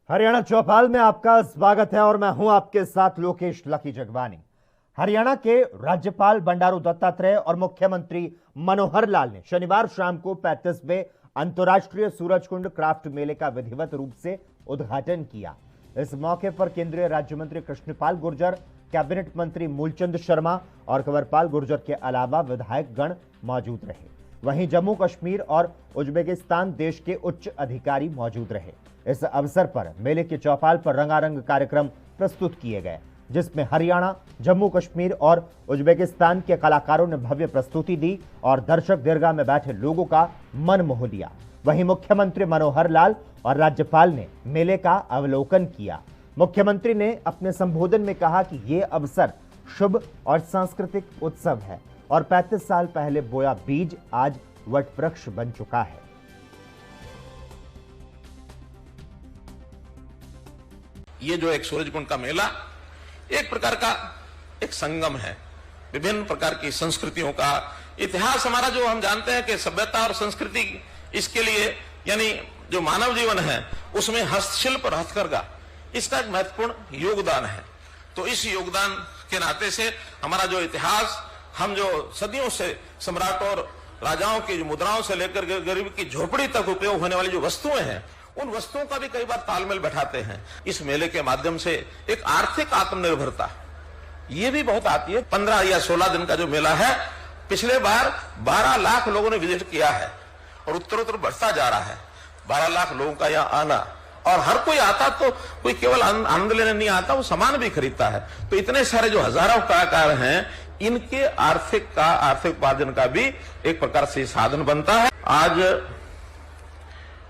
हरियाणा चौपाल में आपका स्वागत है और मैं हूं आपके साथ लोकेश लकी जगवानी। हरियाणा के राज्यपाल बंडारू दत्तात्रेय और मुख्यमंत्री मनोहर लाल ने शनिवार शाम को 35वें अंतर्राष्ट्रीय सूरजकुंड क्राफ्ट मेले का विधिवत रूप से उद्घाटन किया। इस मौके पर केंद्रीय राज्य मंत्री कृष्णपाल गुर्जर, कैबिनेट मंत्री मूलचंद शर्मा और कंवरपाल गुर्जर के अलावा विधायक गण मौजूद रहे। वहीं जम्मू कश्मीर और उज्बेकिस्तान देश के उच्च अधिकारी मौजूद रहे। इस अवसर पर मेले के चौपाल पर रंगारंग कार्यक्रम प्रस्तुत किए गए, जिसमें हरियाणा, जम्मू कश्मीर और उज्बेकिस्तान के कलाकारों ने भव्य प्रस्तुति दी और दर्शक दीर्घा में बैठे लोगों का मन मोह लिया। वहीं मुख्यमंत्री मनोहर लाल और राज्यपाल ने मेले का अवलोकन किया। मुख्यमंत्री ने अपने संबोधन में कहा कि ये अवसर शुभ और सांस्कृतिक उत्सव है और 35 साल पहले बोया बीज आज वट वृक्ष बन चुका है। ये जो एक सूरजकुंड का मेला एक प्रकार का एक संगम है, विभिन्न प्रकार की संस्कृतियों का इतिहास। हमारा जो हम जानते हैं कि सभ्यता और संस्कृति, इसके लिए यानी जो मानव जीवन है उसमें हस्तशिल्प और हथकरघा इसका एक महत्वपूर्ण योगदान है। तो इस योगदान के नाते से हमारा जो इतिहास, हम जो सदियों से सम्राटों और राजाओं की जो मुद्राओं से लेकर गरीब की झोपड़ी तक उपयोग होने वाली जो वस्तुएं हैं, उन वस्तुओं का भी कई बार तालमेल बैठाते हैं। इस मेले के माध्यम से एक आर्थिक आत्मनिर्भरता ये भी बहुत आती है। 15 या 16 दिन का जो मेला है, पिछले बार 12 लाख लोगों ने विजिट किया है और उत्तरोत्तर बढ़ता जा रहा है। 12 लाख लोगों का यहाँ आना, और हर कोई आता तो कोई केवल आनंद लेने नहीं आता, वो सामान भी खरीदता है। तो इतने सारे जो हजारों कलाकार हैं, इनके आर्थिक उपार्जन का भी एक प्रकार से साधन बनता है। आज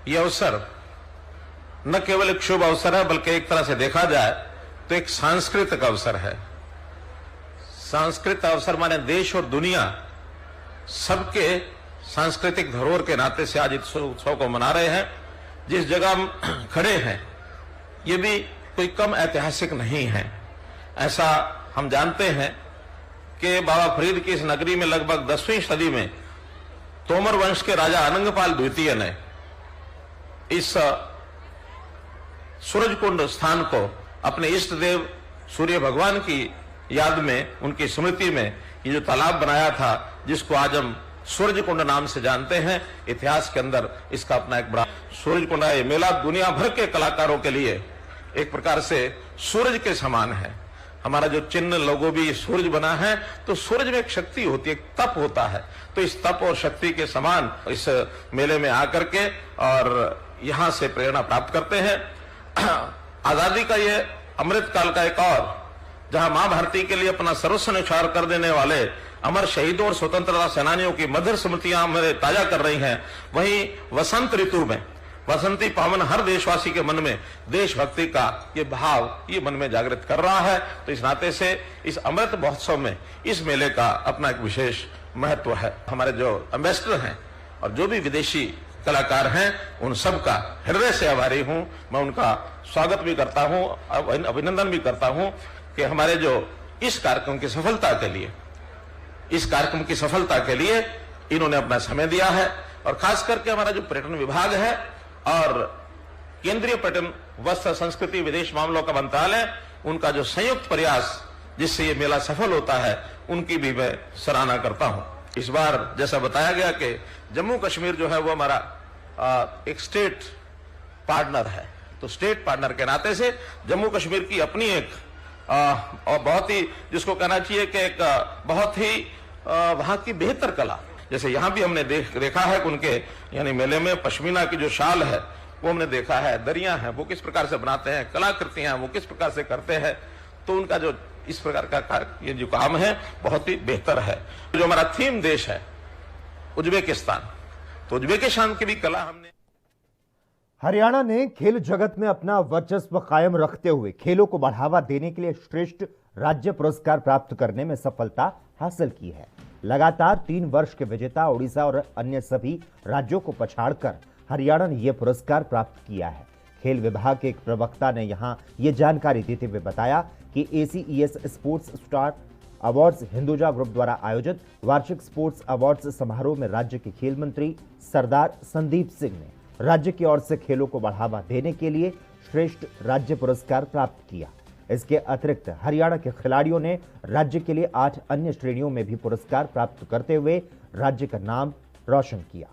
ये अवसर न केवल एक शुभ अवसर है, बल्कि एक तरह से देखा जाए तो एक सांस्कृतिक अवसर है। सांस्कृतिक अवसर माने देश और दुनिया सबके सांस्कृतिक धरोहर के नाते से आज इस उत्सव को मना रहे हैं। जिस जगह हम खड़े हैं ये भी कोई कम ऐतिहासिक नहीं है। ऐसा हम जानते हैं कि बाबा फरीद की इस नगरी में लगभग 10वीं सदी में तोमर वंश के राजा अनंगपाल द्वितीय ने इस सूरजकुंड स्थान को अपने इष्ट देव सूर्य भगवान की याद में, उनकी स्मृति में ये जो तालाब बनाया था, जिसको आज हम सूरजकुंड नाम से जानते हैं। इतिहास के अंदर इसका अपना एक बड़ा सूरजकुंड है। मेला दुनिया भर के कलाकारों के लिए एक प्रकार से सूरज के समान है। हमारा जो चिन्ह लोगो भी सूरज बना है, तो सूरज में एक शक्ति होती है, एक तप होता है। तो इस तप और शक्ति के समान इस मेले में आकर के और यहां से प्रेरणा प्राप्त करते हैं। आजादी का ये अमृत काल का एक और, जहां मां भारती के लिए अपना सर्वस्व न्यौछावर कर देने वाले अमर शहीदों और स्वतंत्रता सेनानियों की मधुर स्मृतियां हमें ताजा कर रही हैं, वहीं वसंत ऋतु में वसंती पावन हर देशवासी के मन में देशभक्ति का ये भाव ये मन में जागृत कर रहा है। तो इस नाते से इस अमृत महोत्सव में इस मेले का अपना एक विशेष महत्व है। हमारे जो एम्बेसडर हैं और जो भी विदेशी कलाकार हैं, उन सब का हृदय से आभारी हूं। मैं उनका स्वागत भी करता हूं, अभिनंदन भी करता हूं कि हमारे जो इस कार्यक्रम की सफलता के लिए इन्होंने अपना समय दिया है। और खास करके हमारा जो पर्यटन विभाग है और केंद्रीय पर्यटन, वस्त्र, संस्कृति, विदेश मामलों का मंत्रालय, उनका जो संयुक्त प्रयास जिससे ये मेला सफल होता है, उनकी भी मैं सराहना करता हूं। इस बार जैसा बताया गया कि जम्मू कश्मीर जो है वो हमारा एक स्टेट पार्टनर है, तो स्टेट पार्टनर के नाते से जम्मू कश्मीर की अपनी एक और बहुत ही, जिसको कहना चाहिए कि एक बहुत ही वहां की बेहतर कला, जैसे यहाँ भी हमने देखा है कि उनके यानी मेले में पश्मीना की जो शाल है वो हमने देखा है, दरियां हैं वो किस प्रकार से बनाते हैं, कलाकृतियां वो किस प्रकार से करते हैं। तो उनका जो इस प्रकार का ये जो काम है बहुत ही बेहतर है। जो हमारा थीम देश है उज्बेकिस्तान, तो उज्बेकिस्तान की भी कला हमने। हरियाणा ने खेल जगत में अपना वर्चस्व कायम रखते हुए खेलों को बढ़ावा देने के लिए श्रेष्ठ राज्य पुरस्कार प्राप्त करने में सफलता हासिल की है। लगातार 3 वर्ष के विजेता ओडिशा और अन्य सभी राज्यों को पछाड़कर हरियाणा ने यह पुरस्कार प्राप्त किया है। खेल विभाग के एक प्रवक्ता ने यहां यह जानकारी देते हुए बताया कि ACES sports star awards Hinduja group द्वारा आयोजित वार्षिक स्पोर्ट्स अवार्ड्स समारोह में राज्य के खेल मंत्री सरदार संदीप सिंह ने राज्य की ओर से खेलों को बढ़ावा देने के लिए श्रेष्ठ राज्य पुरस्कार प्राप्त किया। इसके अतिरिक्त हरियाणा के खिलाड़ियों ने राज्य के लिए 8 अन्य श्रेणियों में भी पुरस्कार प्राप्त करते हुए राज्य का नाम रोशन किया।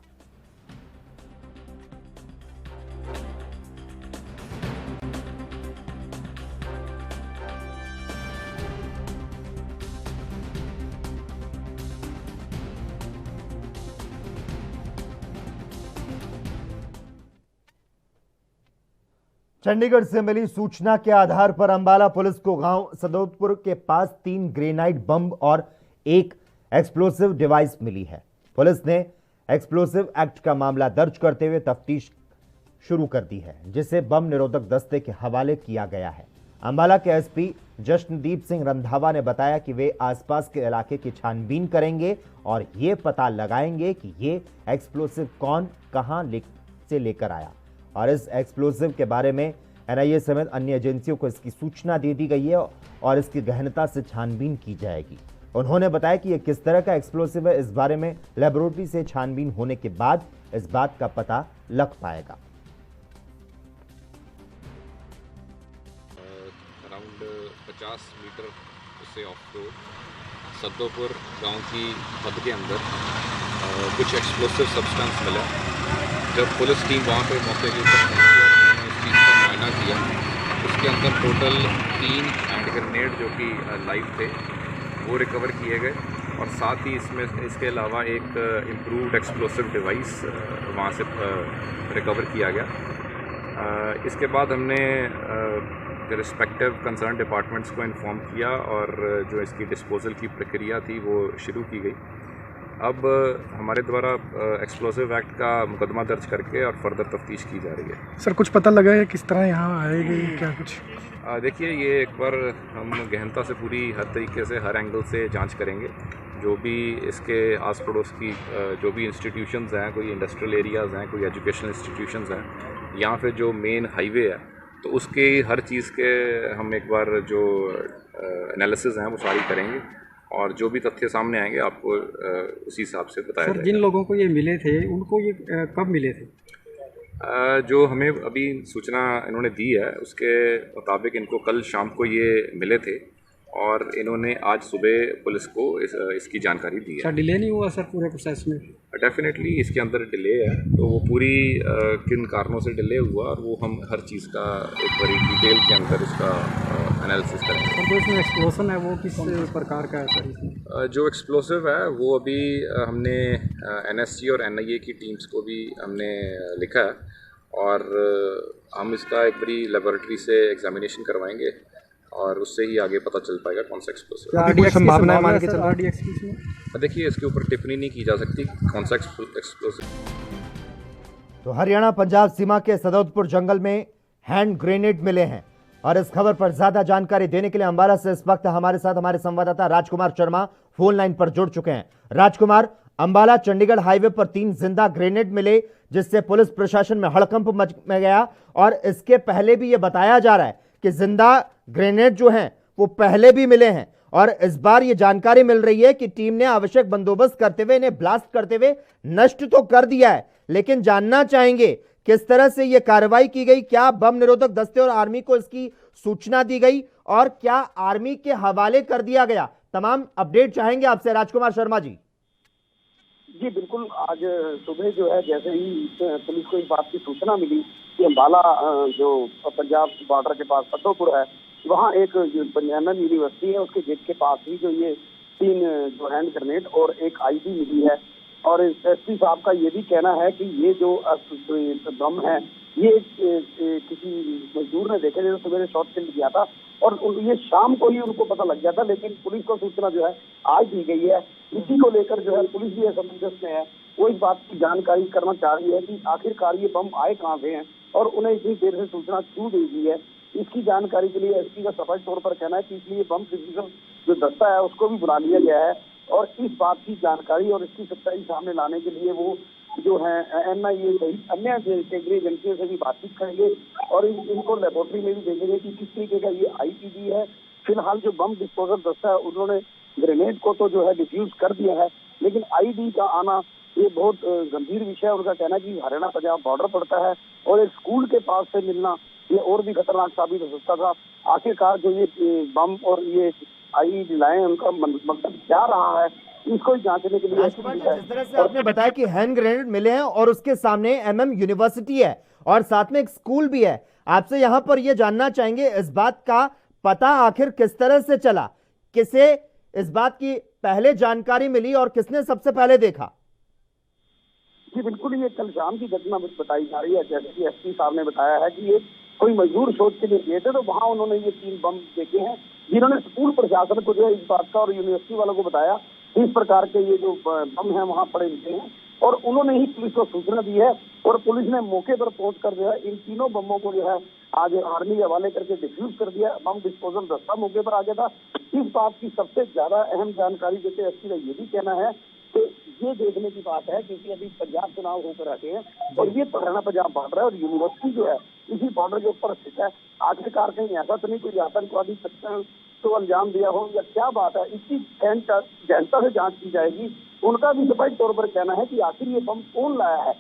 चंडीगढ़ से मिली सूचना के आधार पर अंबाला पुलिस को गांव सदौतपुर के पास 3 ग्रेनाइड बम और एक एक्सप्लोसिव डिवाइस मिली है। पुलिस ने एक्सप्लोसिव एक्ट का मामला दर्ज करते हुए तफ्तीश शुरू कर दी है, जिसे बम निरोधक दस्ते के हवाले किया गया है। अंबाला के एसपी जश्नदीप सिंह रंधावा ने बताया कि वे आसपास के इलाके की छानबीन करेंगे और ये पता लगाएंगे कि ये एक्सप्लोसिव कौन कहां से लेकर आया, और इस एक्सप्लोसिव के बारे में एनआईए समेत अन्य एजेंसियों को इसकी सूचना दे दी गई है और इसकी गहनता से छानबीन की जाएगी। उन्होंने बताया कि यह किस तरह का एक्सप्लोसिव है, इस बारे में लेबोरेटरी से छानबीन होने के बाद इस बात का पता लग पाएगा। अराउंड 50 मीटर से ऑफ रोड सद्दोपुर गांव की हद के अंदर कुछ एक्सप्लोसिव सब्सटेंस मिला। जब पुलिस टीम वहां पे मौके के ऊपर पहुंची और उन्होंने उस चीज़ का मुआयना किया, उसके अंदर टोटल 3 हैंड ग्रेनेड जो कि लाइव थे वो रिकवर किए गए, और साथ ही इसके अलावा एक इम्प्रूव्ड एक्सप्लोसिव डिवाइस वहाँ से रिकवर किया गया। इसके बाद हमने रिस्पेक्टिव कंसर्न डिपार्टमेंट्स को इन्फॉर्म किया और जो इसकी डिस्पोजल की प्रक्रिया थी वो शुरू की गई। अब हमारे द्वारा एक्सप्लोसिव एक्ट का मुकदमा दर्ज करके और फर्दर तफ्तीश की जा रही है। सर कुछ पता लगा है किस तरह यहाँ आए गए, क्या कुछ? देखिए, ये एक बार हम गहनता से पूरी हर तरीके से हर एंगल से जांच करेंगे। जो भी इसके आस पड़ोस की जो भी इंस्टीट्यूशंस हैं, कोई इंडस्ट्रियल एरियाज़ हैं, कोई एजुकेशनल इंस्टीट्यूशंस हैं, यहाँ पे जो मेन हाईवे है तो उसके हर चीज़ के हम एक बार जो एनालिसिस हैं वो सारी करेंगे और जो भी तथ्य सामने आएंगे आपको उसी हिसाब से बताया जाएगा। जिन लोगों को ये मिले थे उनको ये कब मिले थे? जो हमें अभी सूचना इन्होंने दी है उसके मुताबिक इनको कल शाम को ये मिले थे और इन्होंने आज सुबह पुलिस को इसकी जानकारी दी है। सर डिले नहीं हुआ सर पूरे प्रोसेस में? डेफिनेटली इसके अंदर डिले है, तो वो पूरी किन कारणों से डिले हुआ और वो हम हर चीज़ का एक बड़ी डिटेल के अंदर इसका एनालिसिस करेंगे। और जो इसमें एक्सप्लोसन है वो किस प्रकार का है सर इसमें? जो एक्सप्लोसिव है वो अभी हमने एनएसजी और एनआईए की टीम्स को भी हमने लिखा है और हम इसका एक बड़ी लेबोरेटरी से एग्जामिनेशन करवाएंगे और उससे ही आगे पता चल पाएगा कौन सा एक्सप्लोसिव। संभावना है मान के चल RDX की इसमें? देखिए, इसके ऊपर टिप्पणी नहीं की जा सकती कौन सा एक्सप्लोसिव। तो हरियाणा पंजाब सीमा के सदौतपुर जंगल में हैंड ग्रेनेड मिले हैं और इस खबर पर ज्यादा जानकारी देने के लिए अंबाला से इस वक्त हमारे साथ हमारे संवाददाता राजकुमार शर्मा फोन लाइन पर जुड़ चुके हैं। राजकुमार, अंबाला चंडीगढ़ हाईवे पर 3 जिंदा ग्रेनेड मिले जिससे पुलिस प्रशासन में हड़कंप मच गया और इसके पहले भी यह बताया जा रहा है कि जिंदा ग्रेनेड जो हैं वो पहले भी मिले हैं और इस बार ये जानकारी मिल रही है कि टीम ने आवश्यक बंदोबस्त करते हुए इन्हें ब्लास्ट करते हुए नष्ट तो कर दिया है, लेकिन जानना चाहेंगे किस तरह से यह कार्रवाई की गई, क्या बम निरोधक दस्ते और आर्मी को इसकी सूचना दी गई और क्या आर्मी के हवाले कर दिया गया? तमाम अपडेट चाहेंगे आपसे राजकुमार शर्मा जी। जी बिल्कुल, आज सुबह जो है जैसे ही पुलिस को इस बात की सूचना मिली कि अंबाला जो पंजाब बॉर्डर के पास सद्दोपुर है, वहाँ एक पंजाब यूनिवर्सिटी है, उसके गेट के पास ही जो ये 3 जो हैंड ग्रेनेड और एक आईडी मिली है। और एसपी साहब का ये भी कहना है कि ये जो बम है ये किसी मजदूर ने देखे थे, सवेरे शॉर्ट सर्किट किया था और ये शाम को ही उनको पता लग गया था, लेकिन पुलिस को सूचना जो है आज दी गई है। इसी को लेकर जो है पुलिस भी असमंजस में है, वो इस बात की जानकारी करना चाह रही है कि आखिरकार ये बम आए कहाँ से हैं और उन्हें इतनी देर से सूचना क्यों दी गई है। इसकी जानकारी के लिए एसपी का स्पष्ट तौर पर कहना है कि इसलिए बम फिजिकल जो दस्ता है उसको भी बुला लिया गया है और इस बात की जानकारी और इसकी सच्चाई सामने लाने के लिए वो जो है एनआईए सहित अन्य केंद्रीय एजेंसियों से भी बातचीत करेंगे और इनको लेबोरेटरी में भी देखेंगे कि किस तरीके का ये आईईडी है। फिलहाल जो बम डिस्पोजल दस्ता है उन्होंने ग्रेनेड को तो जो है डिफ्यूज कर दिया है, लेकिन आईडी का आना ये बहुत गंभीर विषय है। उनका कहना है कि हरियाणा पंजाब बॉर्डर पड़ता है और एक स्कूल के पास से मिलना ये और भी खतरनाक साबित हो सकता था। आखिरकार जो ये बम और ये आईईडी लाए उनका मतलब क्या रहा है, इसको जांचने के लिए राजकुमार जी, जिस तरह से आपने बताया कि हैंड ग्रेनेड मिले हैं और उसके सामने एमएम यूनिवर्सिटी है और साथ में एक स्कूल भी है, आपसे यहां पर यह जानना चाहेंगे इस बात का पता आखिर किस तरह से चला, किसे इस बात की पहले जानकारी मिली और किसने सबसे पहले देखा? जी बिल्कुल, ये कल शाम की घटना बताई जा रही है। जैसे कि एसपी साहब ने बताया है कि ये कोई मजदूर शोध के लिए गए थे, तो वहां उन्होंने ये 3 बम देखे हैं, जिन्होंने स्कूल प्रशासन को जो है इस बात का और यूनिवर्सिटी वालों को बताया इस प्रकार के ये जो बम है वहां पड़े मिलते हैं, और उन्होंने ही पुलिस को सूचना दी है और पुलिस ने मौके पर पहुंचकर जो है इन तीनों बमों को जो है आज आर्मी के हवाले करके डिफ्यूज कर दिया। बम डिस्पोजल दस्ता मौके पर आ गया था। इस बात की सबसे ज्यादा अहम जानकारी देते एसपी का ये भी कहना है कि ये देखने की बात है, क्योंकि अभी पंजाब चुनाव होकर आते हैं और ये हरियाणा पंजाब बॉर्डर है और यूनिवर्सिटी जो है इसी बॉर्डर के ऊपर स्थित है। आखिरकार कहीं ऐसा तो नहीं कोई आतंकवादी को अंजाम दिया हो या क्या बात है, इसकी गहनता से जांच की जाएगी। उनका भी स्पष्ट तौर पर कहना है कि आखिर ये बम कौन लाया है,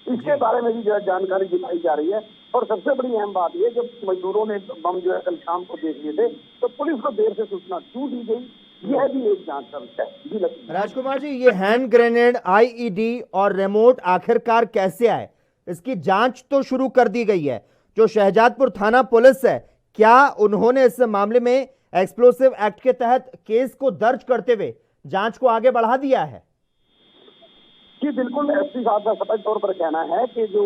इसके बारे में भी जो है जानकारी जुटाई जा रही है। और सबसे बड़ी अहम बात यह, जब मजदूरों ने बम जो है कल शाम को देख लिए थे तो पुलिस को देर से सूचना क्यों दी गई, यह भी एक जांच का विषय है। जी लक्ष्मी। राजकुमार जी, ये हैंड ग्रेनेड, आईईडी और रिमोट आखिरकार कैसे आए, इसकी जांच तो शुरू कर दी गई है। जो शहजादपुर थाना पुलिस है, क्या उन्होंने इस मामले में एक्सप्लोसिव एक्ट के तहत केस को दर्ज करते हुए जांच को आगे बढ़ा दिया है? जी बिल्कुल, एसपी साहब का स्पष्ट तौर पर कहना है कि जो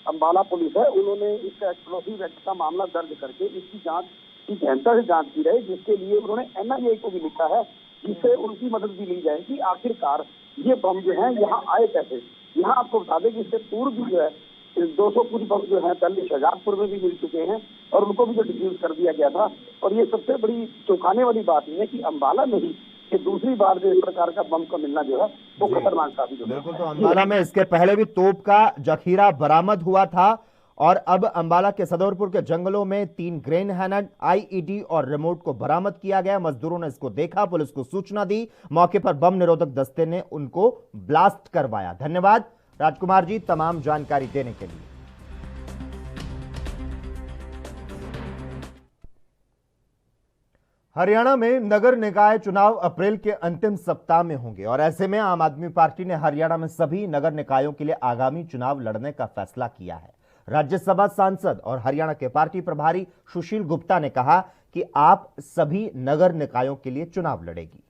अंबाला पुलिस है उन्होंने इस एक्सप्लोसिव एक्ट का मामला दर्ज करके इसकी जांच की गहनता से जांच की रही, जिसके लिए उन्होंने एनआईए को भी लिखा है, जिससे उनकी मदद भी ली जाए कि आखिरकार ये बम जो है यहाँ आए कैसे। यहाँ आपको बता दें कि इससे पूर्व भी जो है 200 कुछ बम जो है पहले शहजादपुर में भी मिल चुके हैं और उनको भी जो डिफ्यूज कर दिया गया था। और ये सबसे बड़ी चौंकाने वाली बात यह है कि अंबाला में ही कि दूसरी बार जो इस प्रकार का बम का मिलना जो है वो खतरनाक साबित होगा। बिल्कुल, तो अंबाला में इसके पहले भी तोप का जखीरा बरामद हुआ था और अब अंबाला के सदरपुर के जंगलों में 3 ग्रेनेड, आईईडी और रिमोट को बरामद किया गया। मजदूरों ने इसको देखा, पुलिस को सूचना दी, मौके पर बम निरोधक दस्ते ने उनको ब्लास्ट करवाया। धन्यवाद राजकुमार जी तमाम जानकारी देने के लिए। हरियाणा में नगर निकाय चुनाव अप्रैल के अंतिम सप्ताह में होंगे और ऐसे में आम आदमी पार्टी ने हरियाणा में सभी नगर निकायों के लिए आगामी चुनाव लड़ने का फैसला किया है। राज्यसभा सांसद और हरियाणा के पार्टी प्रभारी सुशील गुप्ता ने कहा कि आप सभी नगर निकायों के लिए चुनाव लड़ेगी।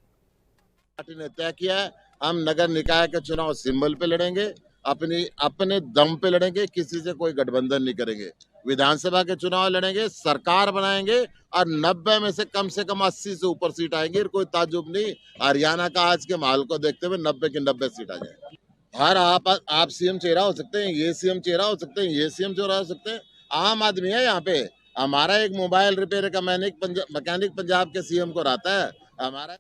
पार्टी ने तय किया है हम नगर निकाय के चुनाव सिंबल पे लड़ेंगे, अपने दम पे लड़ेंगे, किसी से कोई गठबंधन नहीं करेंगे। विधानसभा के चुनाव लड़ेंगे, सरकार बनाएंगे और 90 में से कम 80 से ऊपर सीट आएंगी। कोई ताज्जुब नहीं, हरियाणा का आज के माहौल को देखते हुए 90 की 90 सीट आ जाए। हर आप सीएम चेहरा हो सकते हैं, ये सीएम चेहरा हो सकते हैं, ये सीएम चेहरा हो सकते हैं, आम आदमी है यहाँ पे। हमारा एक मोबाइल रिपेयर का मैकेनिक पंजाब के सीएम को रहता है हमारा।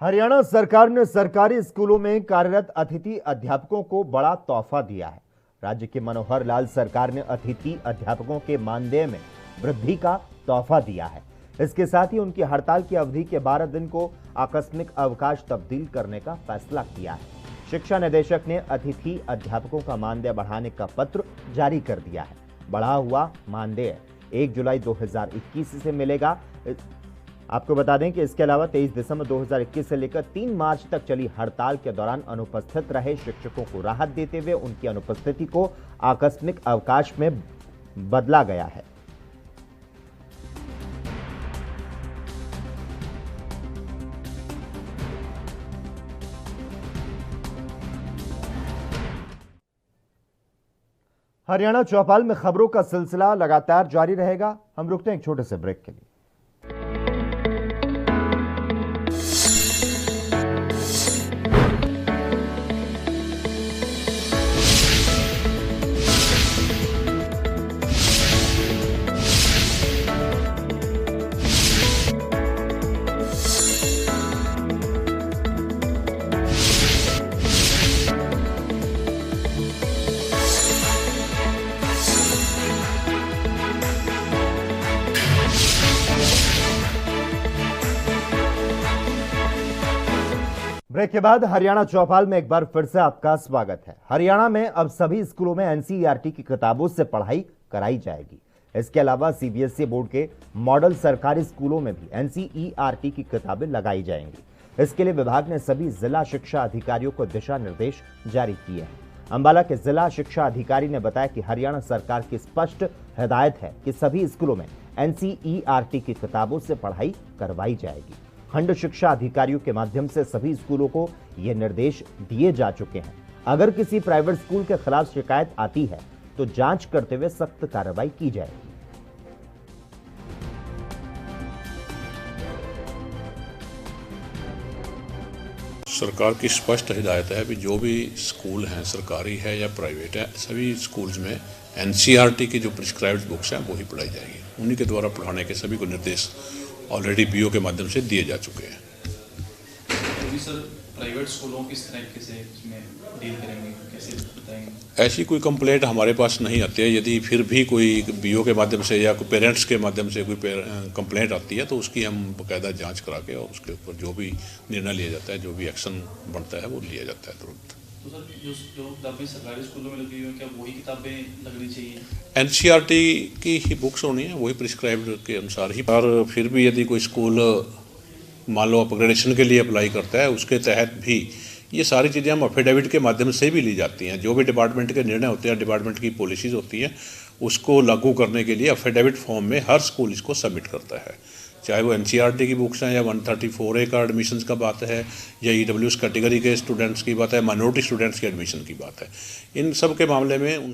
हरियाणा सरकार ने सरकारी स्कूलों में कार्यरत अतिथि अध्यापकों को बड़ा तोहफा दिया है। राज्य के मनोहर लाल सरकार ने अतिथि अध्यापकों के मानदेय में वृद्धि का तोहफा दिया है। इसके साथ ही उनकी हड़ताल की अवधि के 12 दिन को आकस्मिक अवकाश तब्दील करने का फैसला किया है। शिक्षा निदेशक ने अतिथि अध्यापकों का मानदेय बढ़ाने का पत्र जारी कर दिया है। बढ़ा हुआ मानदेय 1 जुलाई 2021 से मिलेगा। आपको बता दें कि इसके अलावा 23 दिसंबर 2021 से लेकर 3 मार्च तक चली हड़ताल के दौरान अनुपस्थित रहे शिक्षकों को राहत देते हुए उनकी अनुपस्थिति को आकस्मिक अवकाश में बदला गया है। हरियाणा चौपाल में खबरों का सिलसिला लगातार जारी रहेगा। हम रुकते हैं एक छोटे से ब्रेक के लिए। ब्रेक के बाद हरियाणा चौपाल में एक बार फिर से आपका स्वागत है। हरियाणा में अब सभी स्कूलों में एनसीईआरटी की किताबों से पढ़ाई कराई जाएगी। इसके अलावा सीबीएसई बोर्ड के मॉडल सरकारी स्कूलों में भी एनसीईआरटी की किताबें लगाई जाएंगी। इसके लिए विभाग ने सभी जिला शिक्षा अधिकारियों को दिशा निर्देश जारी किए हैं। अंबाला के जिला शिक्षा अधिकारी ने बताया कि हरियाणा सरकार की स्पष्ट हिदायत है कि सभी स्कूलों में एनसीईआरटी की किताबों से पढ़ाई करवाई जाएगी। खंड शिक्षा अधिकारियों के माध्यम से सभी स्कूलों को ये निर्देश दिए जा चुके हैं। अगर किसी प्राइवेट स्कूल के खिलाफ शिकायत आती है तो जांच करते हुए सख्त कार्रवाई की जाएगी। सरकार की स्पष्ट हिदायत है कि जो भी स्कूल हैं, सरकारी है या प्राइवेट है, सभी स्कूल्स में एनसीईआरटी की जो प्रिस्क्राइब्ड बुक्स हैं वो ही पढ़ाई जाएगी। उन्हीं के द्वारा पढ़ाने के सभी को निर्देश ऑलरेडी बीओ के माध्यम से दिए जा चुके हैं। तो सर प्राइवेट स्कूलों किस तरीके से इसमें डील करेंगे, कैसे बताएंगे? ऐसी कोई कंप्लेंट हमारे पास नहीं आती है। यदि फिर भी कोई बीओ के माध्यम से या कोई पेरेंट्स के माध्यम से कोई कंप्लेंट आती है तो उसकी हम बाकायदा जांच करा के और उसके ऊपर जो भी निर्णय लिया जाता है, जो भी एक्शन बनता है वो लिया जाता है तुरंत। तो सर जो किताबें सरकारी स्कूलों में लगी हुई हैं, क्या वही किताबें लगनी चाहिए? एनसीईआरटी की ही बुक्स होनी है, वही प्रिस्क्राइब्ड के अनुसार ही। और फिर भी यदि कोई स्कूल मान लो अपग्रेडेशन के लिए अप्लाई करता है, उसके तहत भी ये सारी चीज़ें हम अफिडेविट के माध्यम से भी ली जाती हैं। जो भी डिपार्टमेंट के निर्णय होते हैं, डिपार्टमेंट की पॉलिसीज़ होती हैं, उसको लागू करने के लिए अफिडेविट फॉर्म में हर स्कूल इसको सबमिट करता है। चाहे वो एनसीईआरटी की बुक्स हैं या 134A का एडमिशन्स का बात है या ईडब्ल्यूएस कैटेगरी के स्टूडेंट्स की बात है, माइनॉरिटी स्टूडेंट्स के एडमिशन की बात है, इन सब के मामले में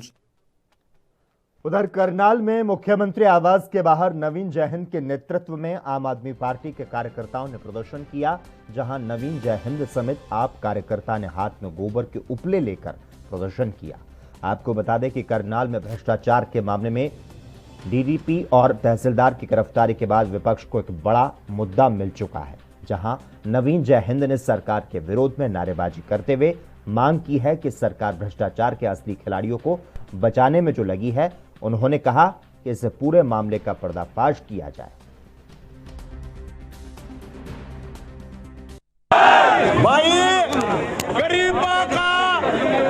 उधर करनाल में मुख्यमंत्री आवास के बाहर नवीन जयहिंद के नेतृत्व में आम आदमी पार्टी के कार्यकर्ताओं ने प्रदर्शन किया, जहां नवीन जयहिंद समेत आप कार्यकर्ता ने हाथ में गोबर के उपले लेकर प्रदर्शन किया। आपको बता दें कि करनाल में भ्रष्टाचार के मामले में डीडीपी और तहसीलदार की गिरफ्तारी के बाद विपक्ष को एक बड़ा मुद्दा मिल चुका है, जहां नवीन जयहिंद ने सरकार के विरोध में नारेबाजी करते हुए मांग की है कि सरकार भ्रष्टाचार के असली खिलाड़ियों को बचाने में जो लगी है, उन्होंने कहा कि इस पूरे मामले का पर्दाफाश किया जाए। भाई गरीबा का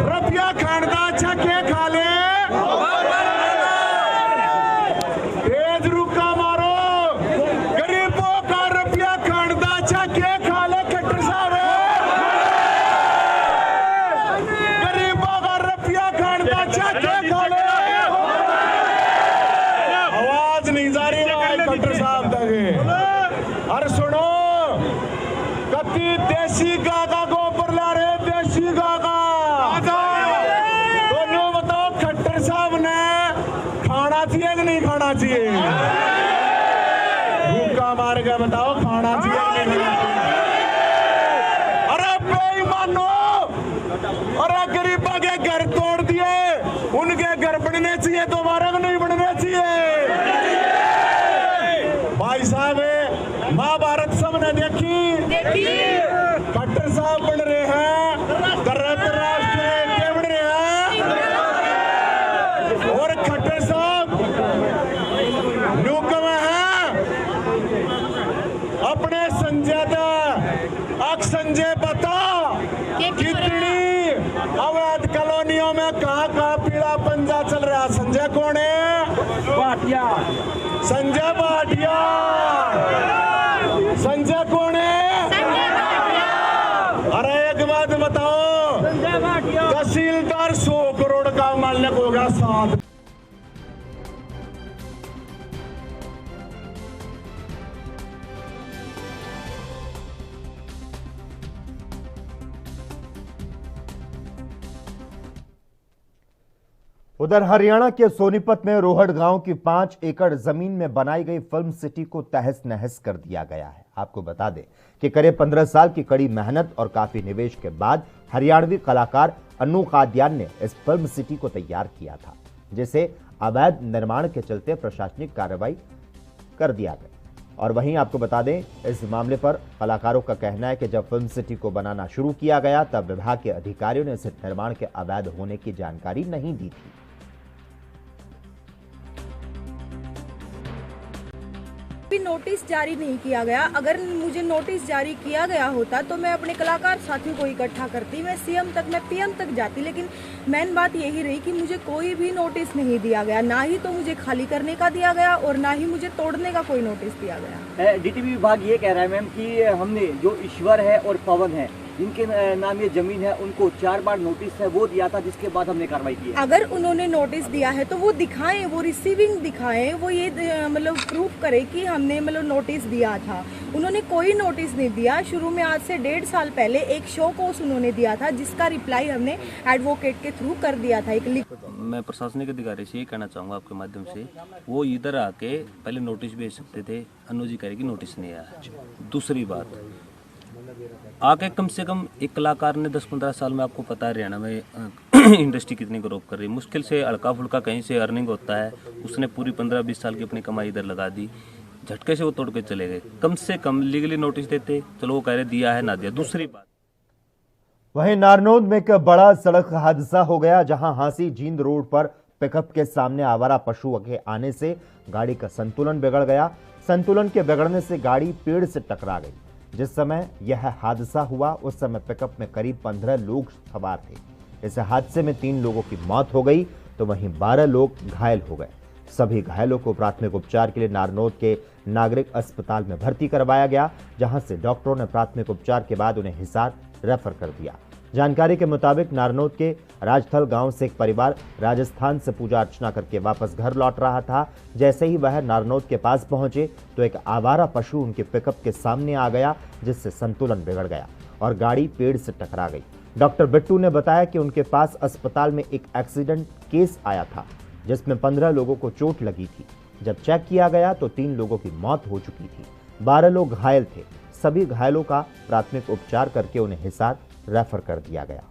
रुपया खानदा छके खा ले, तेज रुका मारो, गरीबों का रुपया खानदा छके खा ले। खट्टर साहब गरीबों का रुपया खानदा छके खा ले। आवाज नहीं जा रही खट्टर साहब तक। अरे सुनो, कति देसी गागा गोबर ला रहे, देसी गागा। दोनों बताओ खट्टर साहब ने खाना चाहिए कि नहीं खाना चाहिए? भूखा मार के बताओ, खाना चाहिए कि नहीं खाना चाहिए? अरे बेईमानो, अरे गरीबा के घर तोड़ दिए, उनके घर बनने चाहिए, दोबारा को नहीं बनने चाहिए। भाई साहब महाभारत सबने देखी, खट्टर साहब बन रहे हैं, धृतराष्ट्र के बन रहे हैं, और खट्टर साहब न्यूकम है अपने संजय संजय बता कितनी अवैध कॉलोनियों में कहाँ पीला पंजा चल रहा। संजय कौन है? भाटिया। संजय भाटिया। संजय कौन है? अरे एक बात बताओ, तहसीलदार 100 करोड़ का मालिक होगा, 7। उधर हरियाणा के सोनीपत में रोहड़ गांव की 5 एकड़ जमीन में बनाई गई फिल्म सिटी को तहस नहस कर दिया गया है। आपको बता दें कि करीब 15 साल की कड़ी मेहनत और काफी निवेश के बाद हरियाणवी कलाकार अन्नू कादियान ने इस फिल्म सिटी को तैयार किया था, जिसे अवैध निर्माण के चलते प्रशासनिक कार्रवाई कर दिया गया। और वहीं आपको बता दें, इस मामले पर कलाकारों का कहना है कि जब फिल्म सिटी को बनाना शुरू किया गया तब विभाग के अधिकारियों ने इस निर्माण के अवैध होने की जानकारी नहीं दी थी। भी नोटिस जारी नहीं किया गया। अगर मुझे नोटिस जारी किया गया होता तो मैं अपने कलाकार साथियों को इकट्ठा करती, मैं सीएम तक, मैं पीएम तक जाती, लेकिन मेन बात यही रही कि मुझे कोई भी नोटिस नहीं दिया गया। ना ही तो मुझे खाली करने का दिया गया और ना ही मुझे तोड़ने का कोई नोटिस दिया गया। डीटीपी विभाग ये कह रहा है मैम कि हमने जो ईश्वर है और पवन है जिनके नाम ये जमीन है उनको 4 बार नोटिस है वो दिया था, जिसके बाद हमने कार्रवाई की है। अगर उन्होंने नोटिस दिया है तो वो दिखाएं, वो रिसीविंग दिखाएं, वो ये मतलब प्रूफ करे कि हमने मतलब नोटिस दिया था। उन्होंने कोई नोटिस नहीं दिया। शुरू में आज से 1.5 साल पहले एक शो कोर्स उन्होंने दिया था, जिसका रिप्लाई हमने एडवोकेट के थ्रू कर दिया था। एक लिख मैं प्रशासनिक अधिकारी से ये कहना चाहूँगा आपके माध्यम से, वो इधर आके पहले नोटिस भेज सकते थे, अनुजी करेगी नोटिस नहीं आया। दूसरी बात, आके कम से कम एक कलाकार ने 10-15 साल में, आपको पता है हरियाणा में इंडस्ट्री कितनी ग्रोथ कर रही है, मुश्किल से हल्का फुल्का कहीं से अर्निंग होता है, उसने पूरी 15-20 साल की अपनी कमाई इधर लगा दी, झटके से वो तोड़ के चले गए। कम से कम लीगली नोटिस देते, चलो वो कह रहे दिया है ना दिया। दूसरी बात, वहीं नारनौंद में एक बड़ा सड़क हादसा हो गया, जहां हांसी जींद रोड पर पिकअप के सामने आवारा पशु के आने से गाड़ी का संतुलन बिगड़ गया। संतुलन के बिगड़ने से गाड़ी पेड़ से टकरा गई। जिस समय यह हादसा हुआ उस समय पिकअप में करीब 15 लोग सवार थे। इस हादसे में 3 लोगों की मौत हो गई तो वहीं 12 लोग घायल हो गए। सभी घायलों को प्राथमिक उपचार के लिए नारनौंद के नागरिक अस्पताल में भर्ती करवाया गया, जहां से डॉक्टरों ने प्राथमिक उपचार के बाद उन्हें हिसार रेफर कर दिया। जानकारी के मुताबिक नारनौंद के राजथल गांव से एक परिवार राजस्थान से पूजा अर्चना करके वापस घर लौट रहा था। जैसे ही वह नारनौंद के पास पहुंचे तो एक आवारा पशु उनके पिकअप के सामने आ गया, जिससे संतुलन बिगड़ गया और गाड़ी पेड़ से टकरा गई। डॉक्टर बिट्टू ने बताया कि उनके पास अस्पताल में एक एक्सीडेंट केस आया था, जिसमें 15 लोगों को चोट लगी थी। जब चेक किया गया तो 3 लोगों की मौत हो चुकी थी, 12 लोग घायल थे। सभी घायलों का प्राथमिक उपचार करके उन्हें हिसार रेफर कर दिया गया।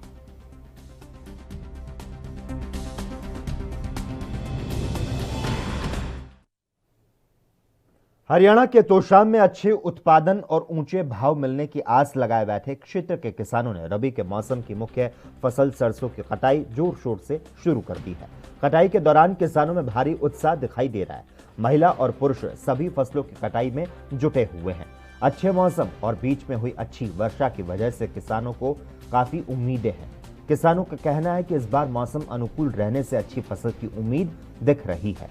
हरियाणा के तोशाम में अच्छे उत्पादन और ऊंचे भाव मिलने की आस लगाए बैठे क्षेत्र के किसानों ने रबी के मौसम की मुख्य फसल सरसों की कटाई जोर शोर से शुरू कर दी है। कटाई के दौरान किसानों में भारी उत्साह दिखाई दे रहा है। महिला और पुरुष सभी फसलों की कटाई में जुटे हुए हैं। अच्छे मौसम और बीच में हुई अच्छी वर्षा की वजह से किसानों को काफी उम्मीदें हैं। किसानों का कहना है कि इस बार मौसम अनुकूल रहने से अच्छी फसल की उम्मीद दिख रही है।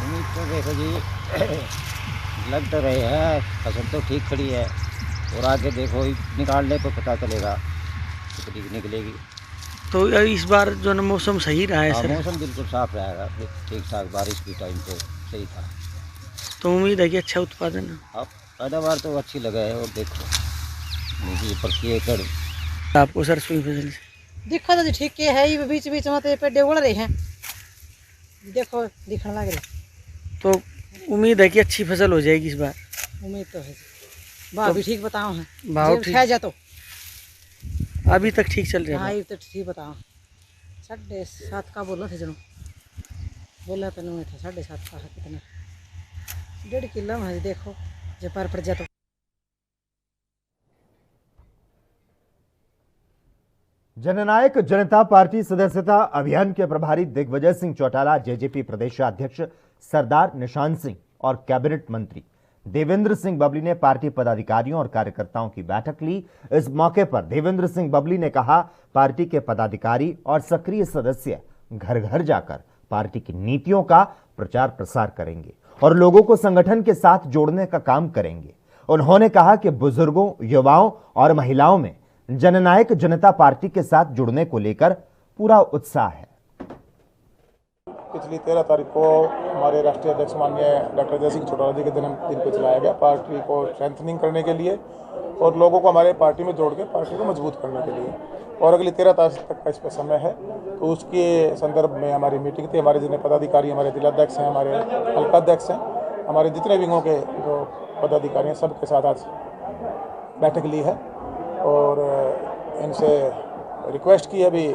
उम्मीद तो देखो जी लग तो रहे हैं, फसल तो ठीक खड़ी है और आगे देखो निकालने तो पता चलेगा कितनी निकलेगी। तो इस बार जो ना मौसम सही रहा है सर? मौसम बिल्कुल साफ रहेगा, ठीक ठाक, बारिश की टाइम पे सही था। तो उम्मीद है कि अच्छा उत्पादन है। अब पैदावार तो अच्छी लगा है और देखो प्रति एकड़ आपको सरसों की फसल से देखो तो ठीक है, ये बीच बीच में तो पेड़े उड़ रहे हैं, देखो दिखने लग रहे। तो उम्मीद है कि अच्छी फसल हो जाएगी इस बार? उम्मीद तो है। भाव भी ठीक बताओ है, भाव ठीक जा तो अभी तक ठीक चल रहा है? हाँ तो ठीक बताओ। 7.5 का बोला था जनो, बोला तो नहीं था 7.5 का है। कितना 1.5 किलो है, देखो जो पर जा तो। जननायक जनता पार्टी सदस्यता अभियान के प्रभारी दिग्विजय सिंह चौटाला, जेजेपी प्रदेशाध्यक्ष सरदार निशांत सिंह और कैबिनेट मंत्री देवेंद्र सिंह बबली ने पार्टी पदाधिकारियों और कार्यकर्ताओं की बैठक ली। इस मौके पर देवेंद्र सिंह बबली ने कहा, पार्टी के पदाधिकारी और सक्रिय सदस्य घर घर जाकर पार्टी की नीतियों का प्रचार प्रसार करेंगे और लोगों को संगठन के साथ जोड़ने का काम करेंगे। उन्होंने कहा कि बुजुर्गों, युवाओं और महिलाओं में जननायक जनता पार्टी के साथ जुड़ने को लेकर पूरा उत्साह है। पिछली 13 तारीख को हमारे राष्ट्रीय अध्यक्ष माननीय डॉक्टर जय सिंह चौटाला जी के जन्मदिन को चलाया गया, पार्टी को स्ट्रेंथनिंग करने के लिए और लोगों को हमारे पार्टी में जोड़ के पार्टी को मजबूत करने के लिए। और अगली 13 तारीख तक का इस पर समय है, तो उसके संदर्भ में हमारी मीटिंग थी। हमारे जितने पदाधिकारी, हमारे जिलाध्यक्ष हैं, हमारे हल्काध्यक्ष हैं, हमारे जितने विंगों के जो पदाधिकारी हैं, सबके साथ आज बैठक ली है और इनसे रिक्वेस्ट की है भी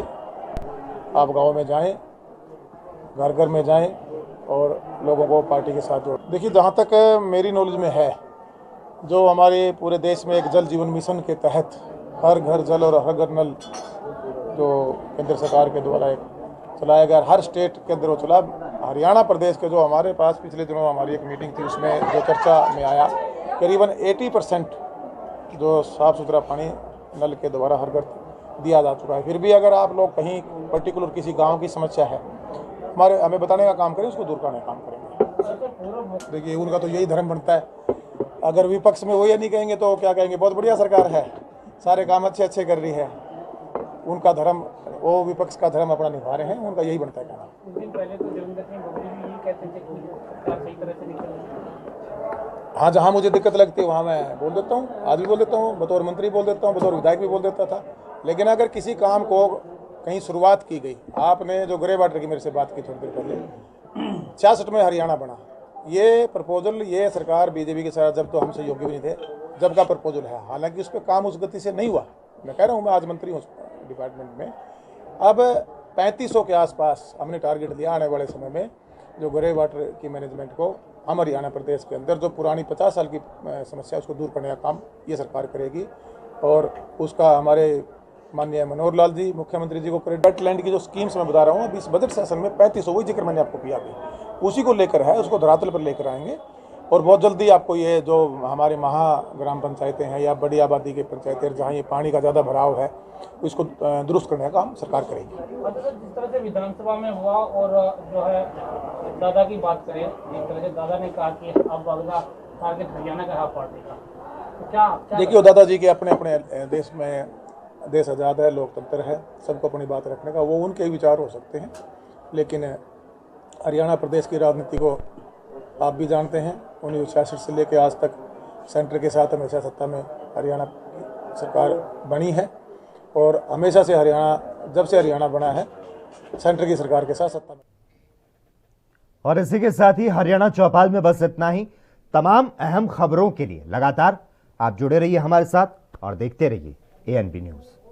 आप गाँव में जाएँ, घर घर में जाएं और लोगों को पार्टी के साथ जोड़। देखिए, जहाँ तक मेरी नॉलेज में है, जो हमारे पूरे देश में एक जल जीवन मिशन के तहत हर घर जल और हर घर नल जो केंद्र सरकार के द्वारा एक चलाया गया, हर स्टेट के अंदर वो चला। हरियाणा प्रदेश के जो हमारे पास पिछले दिनों हमारी एक मीटिंग थी, उसमें जो चर्चा में आया, करीबन 80% जो साफ़ सुथरा पानी नल के द्वारा हर घर दिया जा चुका है। फिर भी अगर आप लोग कहीं पर्टिकुलर किसी गांव की समस्या है, हमें बताने का काम करें, उसको दूर करने का काम करेंगे। देखिए, उनका तो यही धर्म बनता है। अगर विपक्ष में वो ये नहीं कहेंगे तो क्या कहेंगे? बहुत बढ़िया सरकार है, सारे काम अच्छे अच्छे कर रही है। उनका धर्म, वो विपक्ष का धर्म अपना निभा रहे हैं, उनका यही बनता है कहना। कुछ दिन पहले तो देवेंद्र सिंह गोगरी भी यही कहते थे कि सरकार सही तरह से नहीं चल रही। हाँ, जहाँ मुझे दिक्कत लगती है वहाँ मैं बोल देता हूँ, आज भी बोल देता हूँ, बतौर मंत्री बोल देता हूँ, बतौर विधायक भी बोल देता था। लेकिन अगर किसी काम को कहीं शुरुआत की गई, आपने जो ग्रे वाटर की मेरे से बात की थोड़ी देर पहले, 66 में हरियाणा बना, ये प्रपोजल, ये सरकार बीजेपी के साथ जब तो हम सहयोगी भी नहीं थे, जब का प्रपोजल है। हालांकि उस पर काम उस गति से नहीं हुआ। मैं कह रहा हूँ, मैं आज मंत्री हूँ डिपार्टमेंट में। अब 3500 के आसपास हमने टारगेट दिया आने वाले समय में, जो ग्रे वाटर की मैनेजमेंट को हम हरियाणा प्रदेश के अंदर जो पुरानी 50 साल की समस्या उसको दूर करने का काम ये सरकार करेगी। और उसका हमारे माननीय मनोहर लाल जी, मुख्यमंत्री जी को वेटलैंड की जो स्कीम्स मैं बता रहा हूँ, अभी इस बजट सेशन में 3500, वही जिक्र मैंने आपको किया अभी, उसी को लेकर है, उसको धरातल पर लेकर आएंगे। और बहुत जल्दी आपको ये जो हमारे ग्राम पंचायतें हैं या बड़ी आबादी के पंचायतें जहाँ ये पानी का ज़्यादा भराव है, इसको दुरुस्त करने का काम सरकार करेगी। जिस तरह से विधानसभा में हुआ और जो है दादा की बात करें, जिस तरह से दादा ने कहा कि अब अगला टारगेट हरियाणा का है पार्टी का, तो क्या देखिए, दादाजी के अपने अपने देश में, देश आज़ाद है, लोकतंत्र है, सबको अपनी बात रखने का, वो उनके विचार हो सकते हैं। लेकिन हरियाणा प्रदेश की राजनीति को आप भी जानते हैं, 1966 से लेकर आज तक सेंटर के साथ हमेशा सत्ता में हरियाणा सरकार बनी है। और हमेशा से हरियाणा, जब से हरियाणा बना है, सेंटर की सरकार के साथ सत्ता में। और इसी के साथ ही हरियाणा चौपाल में बस इतना ही। तमाम अहम खबरों के लिए लगातार आप जुड़े रहिए हमारे साथ और देखते रहिए ANB न्यूज़।